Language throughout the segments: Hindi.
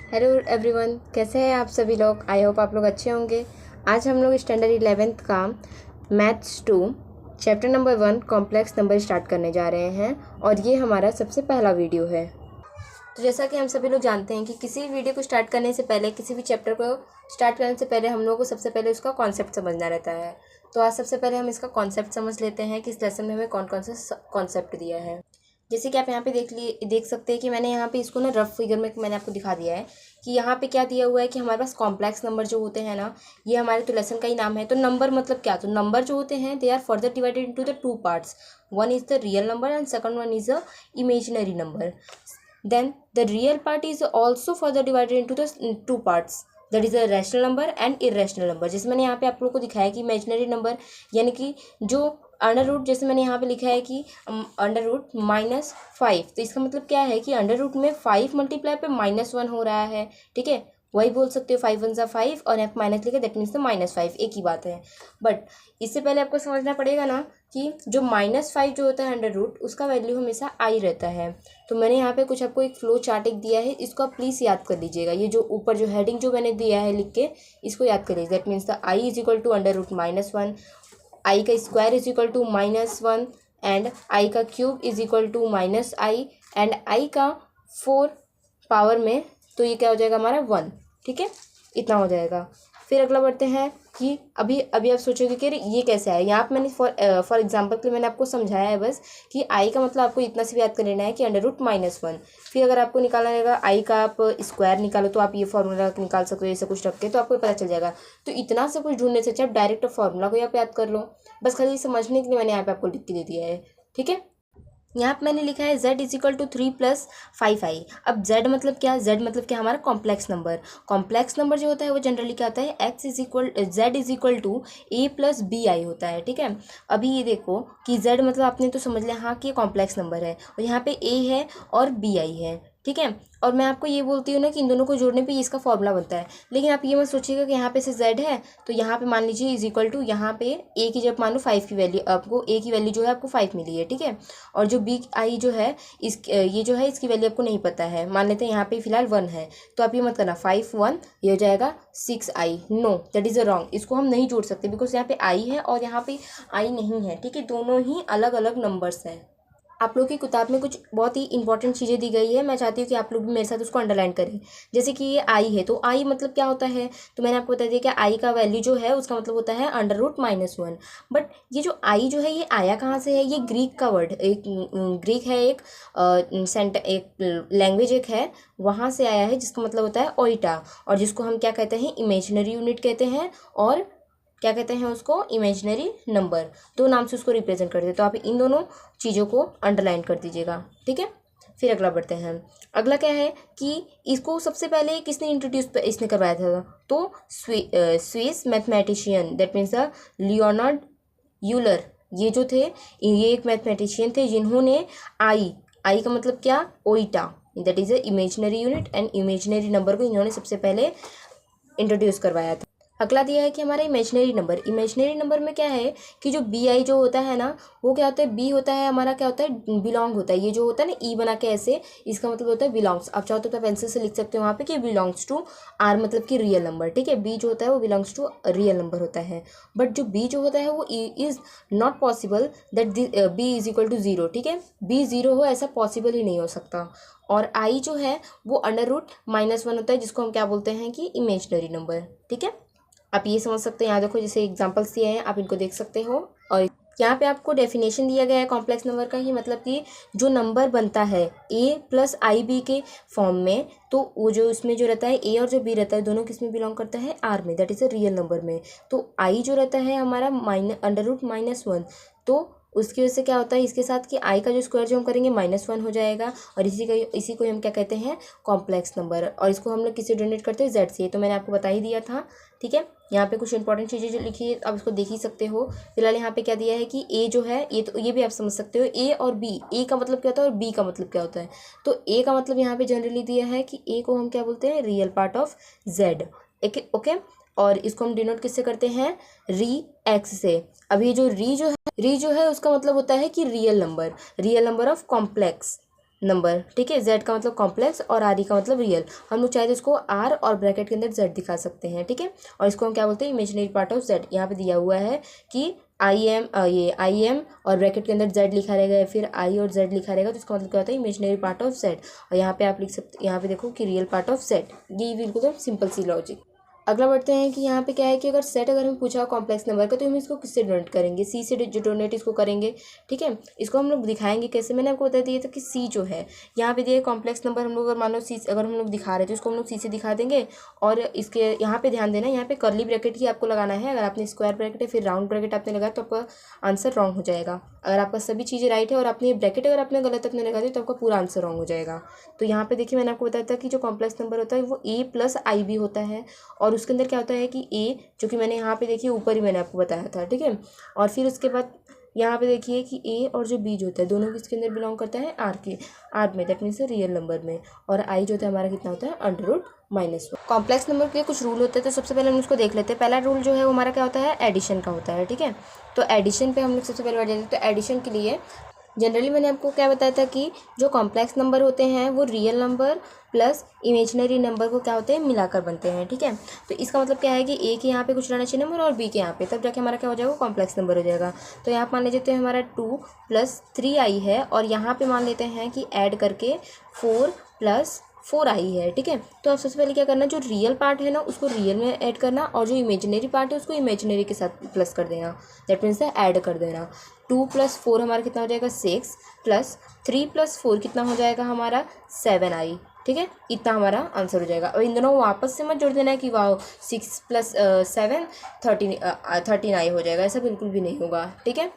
हेलो एवरीवन, कैसे हैं आप सभी लोग। आई होप आप लोग अच्छे होंगे। आज हम लोग स्टैंडर्ड 11th का maths 2 chapter number 1 complex number start करने जा रहे हैं और ये हमारा सबसे पहला वीडियो है। तो जैसा कि हम सभी लोग जानते हैं कि किसी भी वीडियो को स्टार्ट करने से पहले, किसी भी चैप्टर को स्टार्ट करने से पहले हम लोग को सबसे पहले उसका कॉन्सेप्ट समझना रहता है। तो आज सबसे पहले हम इसका कॉन्सेप्ट समझ लेते हैं कि इस लेसन में हमें कौन कौन सा कॉन्सेप्ट दिया है। जैसे कि आप यहाँ पे देख सकते हैं कि मैंने यहाँ पे इसको ना रफ फिगर में मैंने आपको दिखा दिया है कि यहाँ पे क्या दिया हुआ है कि हमारे पास कॉम्प्लेक्स नंबर जो होते हैं ना, ये हमारे तो लेसन का ही नाम है। तो नंबर मतलब क्या, तो नंबर जो होते हैं they are further divided into the two parts. One is the real number and second one is the imaginary number. Then the real part is also further divided into the two parts, that is a rational number and irrational number. जैसे मैंने यहाँ पे आप लोग को दिखाया कि इमेजिनरी नंबर यानी कि जो अंडर रूट, जैसे मैंने यहाँ पे लिखा है कि अंडर रूट -5, तो इसका मतलब क्या है कि अंडर रूट में 5 मल्टीप्लाई पे -1 हो रहा है। ठीक है, वही बोल सकते हो 5 वन ज़ा 5 और यहाँ माइनस लिखे, दैट मीन्स द -5, एक ही बात है। बट इससे पहले आपको समझना पड़ेगा ना कि जो -5 जो होता है अंडर रूट, उसका वैल्यू हमेशा आई रहता है। तो मैंने यहाँ पे कुछ आपको एक फ्लो चार्ट एक दिया है, इसको आप प्लीज़ याद कर लीजिएगा। ये जो ऊपर जो हेडिंग जो मैंने दिया है लिख के, इसको याद कर लीजिए। That means the i is equal to under root -1, i का square is equal to -1 and i का cube is equal to -i and i का 4 पावर में, तो ये क्या हो जाएगा हमारा 1। ठीक है, इतना हो जाएगा। फिर अगला बढ़ते हैं कि अभी अभी आप सोचोगे कि ये कैसे है। यहाँ पे मैंने फॉर एग्जांपल के लिए मैंने आपको समझाया है बस कि आई का मतलब आपको इतना से भी याद कर लेना है कि अंडर रूट -1। फिर अगर आपको निकालना रहेगा आई का आप स्क्वायर निकालो, तो आप ये फॉर्मूला निकाल सकते हो, ऐसा कुछ रख के तो आपको पता चल जाएगा। तो इतना से कुछ ढूंढने से अच्छा आप डायरेक्ट फॉर्मूला को यहाँ पे याद कर लो। बस खाली समझने के लिए मैंने यहाँ पे आपको लिख के दे दिया है। ठीक है, यहाँ पे मैंने लिखा है z is equal to 3 + 5i। अब z मतलब क्या, z मतलब क्या, हमारा कॉम्प्लेक्स नंबर। कॉम्प्लेक्स नंबर जो होता है वो जनरली क्या होता है, z is equal to a + bi होता है। ठीक है, अभी ये देखो कि z मतलब आपने तो समझ लिया हाँ कि ये कॉम्प्लेक्स नंबर है और यहाँ पे a है और bi है। ठीक है, और मैं आपको ये बोलती हूँ ना कि इन दोनों को जोड़ने पे इसका फॉर्मूला बनता है। लेकिन आप ये मत सोचिएगा कि यहाँ पे से z है तो यहाँ पे मान लीजिए इज इक्वल टू, यहाँ पे a की जब मान लो 5 की वैल्यू, आपको a की वैल्यू जो है आपको 5 मिली है। ठीक है, और जो बी आई जो है ये जो है इसकी वैल्यू आपको नहीं पता है, मान लेते हैं यहाँ पे फिलहाल 1 है, तो आप ये मत करना 5 1 ये हो जाएगा 6i। No, that is a wrong, इसको हम नहीं जोड़ सकते बिकॉज यहाँ पे आई है और यहाँ पे आई नहीं है। ठीक है, दोनों ही अलग अलग नंबर्स हैं। आप लोग की किताब में कुछ बहुत ही इंपॉर्टेंट चीज़ें दी गई है, मैं चाहती हूँ कि आप लोग भी मेरे साथ उसको अंडरलाइन करें। जैसे कि ये आई है, तो आई मतलब क्या होता है, तो मैंने आपको बता दिया कि आई का वैल्यू जो है उसका मतलब होता है अंडर रूट -1। बट ये जो आई जो है ये आया कहाँ से है, ये ग्रीक का वर्ड, एक ग्रीक है, एक एक लैंग्वेज एक है, वहाँ से आया है, जिसका मतलब होता है ओइटा, और जिसको हम क्या कहते हैं, इमेजिनरी यूनिट कहते हैं, और क्या कहते हैं उसको, इमेजिनरी नंबर। दो नाम से उसको रिप्रेजेंट करते हैं। तो आप इन दोनों चीज़ों को अंडरलाइन कर दीजिएगा। ठीक है, फिर अगला बढ़ते हैं। अगला क्या है कि इसको सबसे पहले किसने इंट्रोड्यूस इसने करवाया था, तो Swiss mathematician, that means the Leonard Euler. ये जो थे, ये एक मैथमेटिशियन थे जिन्होंने आई का मतलब क्या, Oita, that is a imaginary unit and imaginary number को इन्होंने सबसे पहले इंट्रोड्यूस करवाया था। अगला दिया है कि हमारा इमेजिनरी नंबर में क्या है कि जो बी आई जो होता है ना, वो क्या होता है, बी होता है हमारा क्या होता है, बिलोंग होता है। ये जो होता है ना ई बना के ऐसे, इसका मतलब होता है बिलोंग्स। आप चाहो तो पेंसिल से लिख सकते हो वहाँ पे कि बिलोंग्स टू आर, मतलब कि रियल नंबर। ठीक है, बी जो होता है वो बिलोंग्स टू रियल नंबर होता है। बट जो बी जो होता है वो is not possible that B is equal to 0। ठीक है, बी 0 हो ऐसा पॉसिबल ही नहीं हो सकता। और आई जो है वो अंडर रूट -1 होता है, जिसको हम क्या बोलते हैं कि इमेजिनरी नंबर। ठीक है, आप ये समझ सकते हैं। यहाँ देखो जैसे एग्जांपल्स दिए हैं, आप इनको देख सकते हो। और यहाँ पे आपको डेफिनेशन दिया गया है कॉम्प्लेक्स नंबर का, ही मतलब कि जो नंबर बनता है a + ib के फॉर्म में, तो वो जो उसमें जो रहता है a और जो b रहता है, दोनों किस में बिलोंग करता है, r में, that is a real number में। तो i जो रहता है हमारा अंडर रूट -1, तो उसकी वजह से क्या होता है इसके साथ कि आई का जो स्क्वायर जो हम करेंगे -1 हो जाएगा, और इसी को हम क्या कहते हैं, कॉम्प्लेक्स नंबर। और इसको हम लोग किससे डोनेट करते हैं, जेड से, तो मैंने आपको बता ही दिया था। ठीक है, यहाँ पे कुछ इंपॉर्टेंट चीज़ें जो लिखी है आप इसको देख ही सकते हो। फिलहाल यहाँ पे क्या दिया है कि ए जो है, ये तो ये भी आप समझ सकते हो, ए और बी, ए का मतलब क्या होता है और बी का मतलब क्या होता है। तो ए का मतलब यहाँ पे जनरली दिया है कि ए को हम क्या बोलते हैं, real part of Z. Okay, और इसको हम डिनोट किससे करते हैं, री एक्स से। अब ये जो री जो है उसका मतलब होता है कि real number of complex number, ठीक है। जेड का मतलब कॉम्प्लेक्स और आर ई का मतलब रियल। हम लोग चाहे तो इसको आर और ब्रैकेट के अंदर जेड दिखा सकते हैं, ठीक है। और इसको हम क्या बोलते हैं, इमेजिनरी पार्ट ऑफ जेड। यहाँ पे दिया हुआ है कि आई एम और ब्रैकेट के अंदर जेड लिखा रहेगा या फिर आई और जेड लिखा रहेगा, तो इसका मतलब क्या होता है, इमेजिनरी पार्ट ऑफ जेड। और यहाँ पे आप लिख सकते, यहाँ पे देखो कि रियल पार्ट ऑफ जेड। ये बिल्कुल सिंपल सी लॉजिक। अगला बढ़ते हैं कि यहाँ पे क्या है कि अगर सेट अगर हम पूछा कॉम्प्लेक्स नंबर का तो हम इसको किससे डोनेट करेंगे, सी से जो डोनेट इसको करेंगे, ठीक है। इसको हम लोग दिखाएंगे कैसे, मैंने आपको बता दिया था कि सी जो है यहाँ पे दिया कॉम्प्लेक्स नंबर, हम लोग अगर मान लो सी अगर हम लोग दिखा रहे हैं तो इसको हम लोग सी से दिखा देंगे। और इसके यहाँ पे ध्यान देना, यहाँ पे कर्ली ब्रैकेट ही आपको लगाना है। अगर आपने स्क्वायर ब्रैकेट है फिर राउंड ब्रैकेट आपने लगाया तो आपका आंसर रॉन्ग हो जाएगा। अगर आपका सभी चीज़ें राइट है और आपने ब्रैकेट अगर आपने गलत अपने लगा दी तो आपका पूरा आंसर रॉन्ग हो जाएगा। तो यहाँ पे देखिए मैंने आपको बताया था कि जो कॉम्प्लेक्स नंबर होता है वो ए प्लस आई भी होता है। और उसके अंदर क्या होता है कि ए, जो कि मैंने यहाँ पे देखिए ऊपर ही मैंने आपको बताया था, ठीक है। और फिर उसके बाद यहाँ पे देखिए कि ए और जो बी जो होता है दोनों किसके अंदर बिलोंग करता है, आर के, आर में, दैट मीन्स रियल नंबर में। और आई जो होता है हमारा कितना होता है, √-1। कॉम्प्लेक्स नंबर के लिए कुछ रूल होते हैं, तो सबसे पहले हम उसको देख लेते हैं। पहला रूल जो है वो हमारा क्या होता है, एडिशन का होता है, ठीक है। तो एडिशन पे हम लोग सबसे पहले बढ़ जाते हैं। तो एडिशन के लिए जनरली मैंने आपको क्या बताया था कि जो कॉम्प्लेक्स नंबर होते हैं वो real number plus imaginary number को क्या होते हैं, मिलाकर बनते हैं, ठीक है। तो इसका मतलब क्या है कि ए के यहाँ पे कुछ रहना चाहिए नंबर और बी के यहाँ पे, तब जाके हमारा क्या हो जाएगा, कॉम्प्लेक्स नंबर हो जाएगा। तो यहाँ मान लेते हैं हमारा 2 + 3i है और यहाँ पे मान लेते हैं कि ऐड करके 4 + 4i है, ठीक है। तो अब सबसे पहले क्या करना, जो रियल पार्ट है ना उसको रियल में ऐड करना और जो इमेजिनरी पार्ट है उसको इमेजिनरी के साथ प्लस कर देना, दैट मीन्स ऐड कर देना। 2 + 4 हमारा कितना हो जाएगा, 6 + 3 + 4 कितना हो जाएगा हमारा, 7i, ठीक है। इतना हमारा आंसर हो जाएगा। और इन दोनों वापस से मत जोड़ देना है कि वाह 6 + 7 13i हो जाएगा, ऐसा बिल्कुल भी नहीं होगा, ठीक है।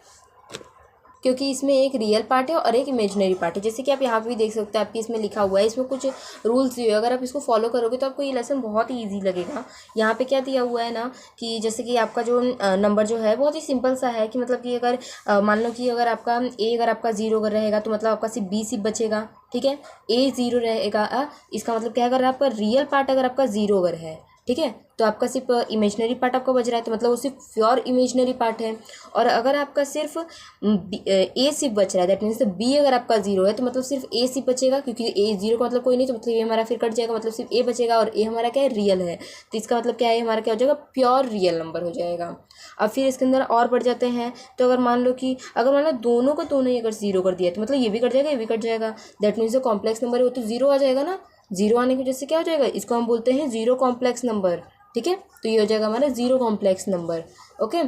क्योंकि इसमें एक रियल पार्ट है और एक इमेजिनरी पार्ट है। जैसे कि आप यहाँ पे भी देख सकते हैं, आपकी इसमें लिखा हुआ है, इसमें कुछ रूल्स दिए हुए, अगर आप इसको फॉलो करोगे तो आपको ये लेसन बहुत ही ईजी लगेगा। यहाँ पे क्या दिया हुआ है ना कि जैसे कि आपका जो नंबर जो है बहुत ही सिंपल सा है कि मतलब कि अगर मान लो कि अगर आपका ए अगर आपका 0 अगर रहेगा तो मतलब आपका सिर्फ बी सिर्फ बचेगा, ठीक है। ए 0 रहेगा, इसका मतलब क्या है, अगर आपका रियल पार्ट अगर आपका 0 अगर है, ठीक है, तो आपका सिर्फ इमेजिनरी पार्ट आपका बच रहा है, तो मतलब वो सिर्फ प्योर इमेजिनरी पार्ट है। और अगर आपका सिर्फ ए सिर्फ बच रहा है, दैट मीन्स बी अगर आपका 0 है तो मतलब सिर्फ ए सिर्फ बचेगा, क्योंकि ए 0 का मतलब कोई नहीं, तो मतलब ये हमारा फिर कट जाएगा, मतलब सिर्फ ए बचेगा और ए हमारा क्या है, रियल है। तो इसका मतलब क्या है, हमारा क्या हो जाएगा, प्योर रियल नंबर हो जाएगा। अब फिर इसके अंदर और बढ़ जाते हैं। तो अगर मान लो दोनों को दोनों ही अगर 0 कर दिया तो मतलब ये भी कट जाएगा, ये भी कट जाएगा, दैट मीन्स जो कॉम्प्लेक्स नंबर है वो तो 0 आ जाएगा ना। 0 आने की वजह से क्या हो जाएगा, इसको हम बोलते हैं 0 कॉम्प्लेक्स नंबर, ठीक है। तो ये हो जाएगा हमारा 0 कॉम्प्लेक्स नंबर, ओके।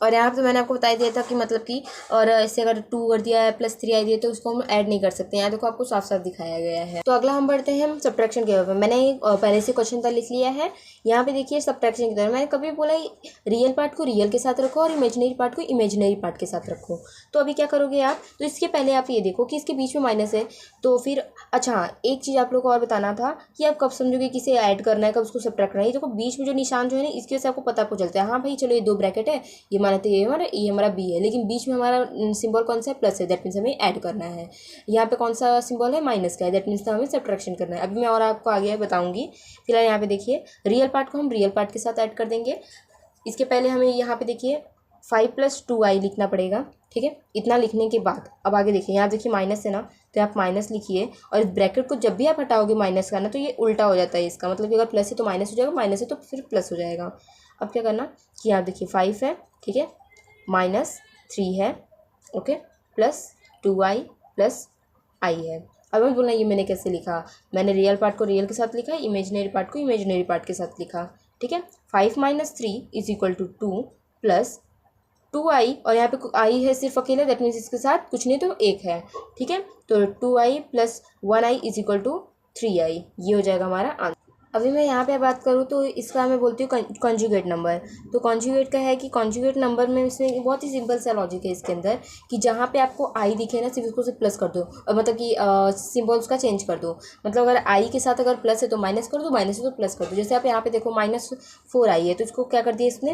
और यहाँ पे मैंने आपको बता दिया था कि मतलब कि और इससे अगर 2 कर दिया है + 3i दिया तो उसको हम ऐड नहीं कर सकते। यहाँ देखो आपको साफ साफ दिखाया गया है। तो अगला हम बढ़ते हैं हम सब्ट्रैक्शन के ऊपर। मैंने पहले से क्वेश्चन था लिख लिया है। यहाँ पे देखिए सब्ट्रैक्शन की तरह मैंने कभी बोला रियल पार्ट को रियल के साथ रखो और इमेजिनरी पार्ट को इमेजिनरी पार्ट के साथ रखो। तो अभी क्या करोगे आप, तो इसके पहले आप ये देखो कि इसके बीच में माइनस है, तो फिर अच्छा एक चीज़ आप लोग को और बताना था कि आप कब समझोगे किसे ऐड करना है, कब उसको सब्ट्रैक्ट करना है। देखो बीच में जो निशान जो है ना इसकी वजह से आपको पता चलता है, हाँ भाई चलो ये 2 ब्रैकेट है, ये माना तो ये हमारा बी है, लेकिन बीच में हमारा सिंबल कौन सा है, प्लस है, दैट मीन्स हमें ऐड करना है। यहाँ पे कौन सा सिंबल है, माइनस का है, दैट मीन्स हमें सब्ट्रैक्शन करना है। अभी मैं और आपको आगे बताऊंगी। फिलहाल यहाँ पे देखिए रियल पार्ट को हम रियल पार्ट के साथ ऐड कर देंगे। इसके पहले हमें यहाँ पे देखिए 5 + 2i लिखना पड़ेगा, ठीक है। इतना लिखने के बाद अब आगे देखिए, यहाँ देखिए माइनस है ना, तो आप माइनस लिखिए और इस ब्रैकेट को जब भी आप हटाओगे माइनस का ना तो ये उल्टा हो जाता है इसका, मतलब कि अगर प्लस है तो माइनस हो जाएगा, माइनस है तो फिर प्लस हो जाएगा। अब क्या करना कि यहाँ देखिए 5 है, ठीक है, -3 है, ओके, + 2i + i है। अब मैं बोलना ये मैंने कैसे लिखा, मैंने रियल पार्ट को रियल के साथ लिखा, इमेजिनरी पार्ट को इमेजिनरी पार्ट के साथ लिखा, ठीक है। 5 - 3 = 2 + 2i और यहाँ पे i है सिर्फ अकेले, दैट मीन्स इसके साथ कुछ नहीं तो 1 है, ठीक है। तो 2i + 1i = 3i, ये हो जाएगा हमारा आंसर। अभी मैं यहाँ पे बात करूँ तो इसका मैं बोलती हूँ कॉन्जुगेट नंबर। तो कॉन्जुगेट का है कि कॉन्जुगेट नंबर में इसमें बहुत ही सिंपल सा लॉजिक है इसके अंदर कि जहाँ पे आपको आई दिखे ना सिर्फ उसको सिर्फ प्लस कर दो, और मतलब कि सिम्बल्स का चेंज कर दो। मतलब अगर आई के साथ अगर प्लस है तो माइनस कर दो, माइनस है तो प्लस कर दो। जैसे आप यहाँ पे देखो -4 आई है तो इसको क्या कर दिया इसने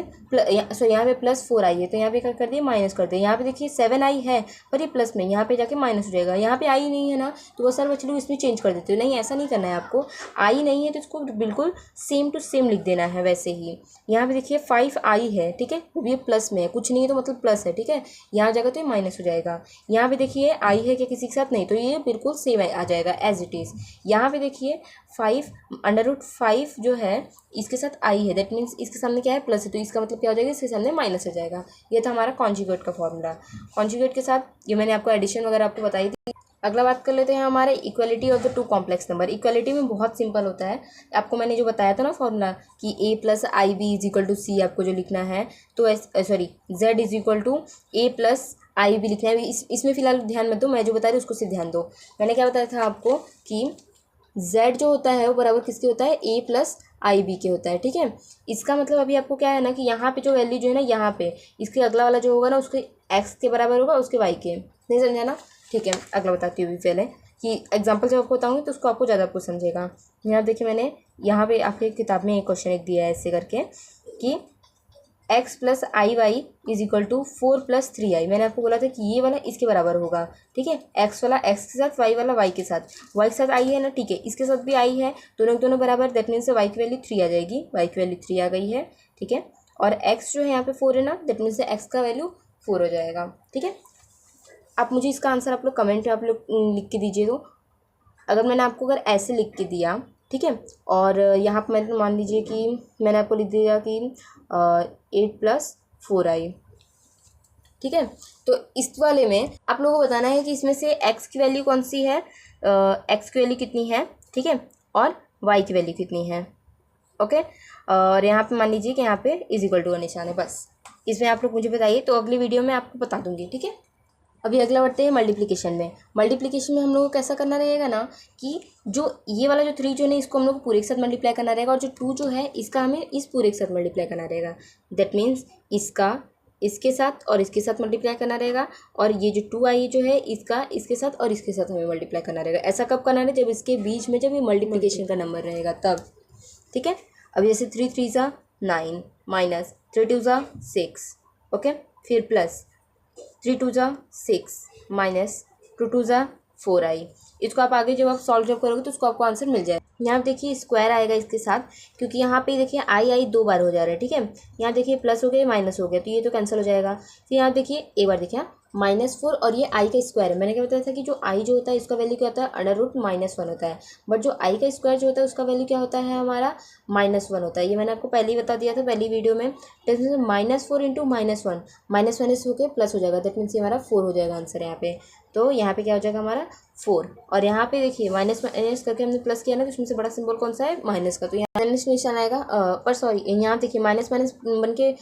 यहाँ पे +4 आई है तो यहाँ पे क्या कर दिया माइनस कर दिया। यहाँ पे देखिए 7 आई है पर ये प्लस में, यहाँ पे जाके माइनस हो जाएगा। यहाँ पे आई नहीं है ना तो वो सर बच्चे लोग इसमें चेंज कर देते हो, नहीं ऐसा नहीं करना है आपको। आई नहीं है तो इसको बिल्कुल सेम टू सेम लिख देना है। वैसे ही यहाँ पे देखिए 5i है, ठीक है, वो भी प्लस में है, कुछ नहीं है तो मतलब प्लस है, ठीक है। यहाँ जाएगा तो ये माइनस हो जाएगा। यहाँ पे देखिए i है क्या किसी के साथ, नहीं, तो ये बिल्कुल सेम आ जाएगा एज इट इज़। यहाँ पे देखिए 5 जो है इसके साथ i है, दैट मीन्स इसके सामने क्या है, प्लस है, तो इसका मतलब क्या हो जाएगा, इसके सामने माइनस हो जाएगा। ये था हमारा कॉन्जुगेट का फॉर्मूला। कॉन्जुगेट के साथ ये मैंने आपको एडिशन वगैरह आपको बताई थी। अगला बात कर लेते हैं हमारे equality of the two complex number. Equality में बहुत सिंपल होता है, आपको मैंने जो बताया था ना फॉर्मूला कि a plus i b is equal to c आपको जो लिखना है, तो z is equal to a plus i b लिखना है। इसमें फिलहाल ध्यान मत दो, मैं जो बता रही हूँ उसको सिर्फ ध्यान दो। मैंने क्या बताया था आपको कि z जो होता है वो बराबर किसके होता है, a प्लस आई बी के होता है, ठीक है। इसका मतलब अभी आपको क्या है ना कि यहाँ पे जो वैल्यू जो है ना, यहाँ पे इसके अगला वाला जो होगा ना उसके x के बराबर होगा, उसके y के, नहीं समझा ना, ठीक है। अगला बताती हूँ पहले कि एग्जाम्पल जब आपको बताऊँगी तो उसको आपको ज़्यादा आपको समझेगा। यहाँ देखिए मैंने यहाँ पे आपके किताब में एक क्वेश्चन एक दिया है ऐसे करके कि x plus I Y is equal to 4 plus 3i। मैंने आपको बोला था कि ये वाला इसके बराबर होगा, ठीक है, x वाला x के साथ, y वाला y के साथ, y के साथ i है ना, ठीक है, इसके साथ भी i है, दोनों दोनों बराबर, दैट मीन्स y की वैल्यू 3 आ जाएगी, y की वैल्यू 3 आ गई है, ठीक है। और x जो है यहाँ पे 4 है ना, दैट मीन्स x का वैल्यू 4 हो जाएगा, ठीक है। आप मुझे इसका आंसर आप लोग कमेंट में आप लोग लिख के दीजिए। तो अगर मैंने आपको अगर ऐसे लिख के दिया, ठीक है, और यहाँ पर मैंने मान लीजिए कि मैंने आपको लिख दिया कि 8 प्लस 4i, ठीक है, तो इस वाले में आप लोगों को बताना है कि इसमें से x की वैल्यू कौन सी है, x की वैल्यू कितनी है, ठीक है, और y की वैल्यू कितनी है, ओके। और यहाँ पे मान लीजिए कि यहाँ पे इज इक्वल टू का निशान है, बस इसमें आप लोग मुझे बताइए, तो अगली वीडियो में आपको बता दूंगी, ठीक है। अभी अगला बढ़ते हैं मल्टीप्लिकेशन में। मल्टीप्लिकेशन में हम लोगों को कैसा करना रहेगा ना कि जो ये वाला जो 3 जो है इसको हम लोग को पूरे के साथ मल्टीप्लाई करना रहेगा, और जो 2 जो है इसका हमें इस पूरे के साथ मल्टीप्लाई करना रहेगा। दैट मीन्स इसका इसके साथ और इसके साथ मल्टीप्लाई करना रहेगा, और ये जो 2i जो है इसका इसके साथ और इसके साथ हमें मल्टीप्लाई करना रहेगा। ऐसा कब करना है, जब इसके बीच में जब ये मल्टीप्लिकेशन का नंबर रहेगा तब, ठीक है। अब जैसे 3 3 ज़ा 9 माइनस 3 2 ज़ा 6, ओके, फिर प्लस 3 2 ज़ा 6 माइनस 2 2 ज़ा 4i। इसको आप आगे जब आप सॉल्व जब करोगे तो उसको आपको आंसर मिल जाएगा। यहाँ देखिए स्क्वायर आएगा इसके साथ, क्योंकि यहाँ पे देखिए आई 2 बार हो जा रहा है, ठीक है। यहाँ देखिए प्लस हो गया, माइनस हो गया, तो ये तो कैंसिल हो जाएगा। फिर यहाँ देखिए एक बार देखिए -4, और ये आई का स्क्वायर है। मैंने क्या बताया था कि जो आई जो होता है इसका वैल्यू क्या होता है, √-1 होता है, बट जो आई का स्क्वायर जो होता है उसका वैल्यू क्या होता है हमारा, -1 होता है। ये मैंने आपको पहले ही बता दिया था पहली वीडियो में। -4 × -1, माइनस होकर प्लस हो जाएगा, दैट मीन्स ये हमारा 4 हो जाएगा आंसर यहाँ पे। तो यहाँ पे क्या हो जाएगा हमारा 4, और यहाँ पे देखिए माइनस माइनस करके हमने प्लस किया ना, तो इसमें से बड़ा सिंबल कौन सा है, माइनस का, तो यहाँ माइनस निशान आएगा, पर सॉरी यहाँ देखिए माइनस माइनस बन के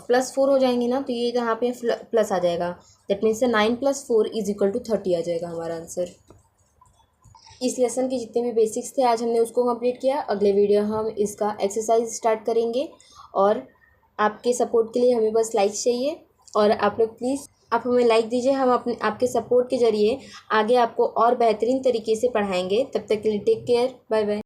+4 हो जाएंगे ना, तो ये यहाँ पे प्लस आ जाएगा, दैट मीन्स 9 + 4 = 30 आ जाएगा हमारा आंसर। इस लेसन के जितने भी बेसिक्स थे आज हमने उसको कंप्लीट किया। अगले वीडियो हम इसका एक्सरसाइज स्टार्ट करेंगे, और आपके सपोर्ट के लिए हमें बस लाइक चाहिए, और आप लोग प्लीज़ आप हमें लाइक दीजिए। हम अपने आपके सपोर्ट के ज़रिए आगे आपको और बेहतरीन तरीके से पढ़ाएंगे। तब तक के लिए टेक केयर, बाय बाय।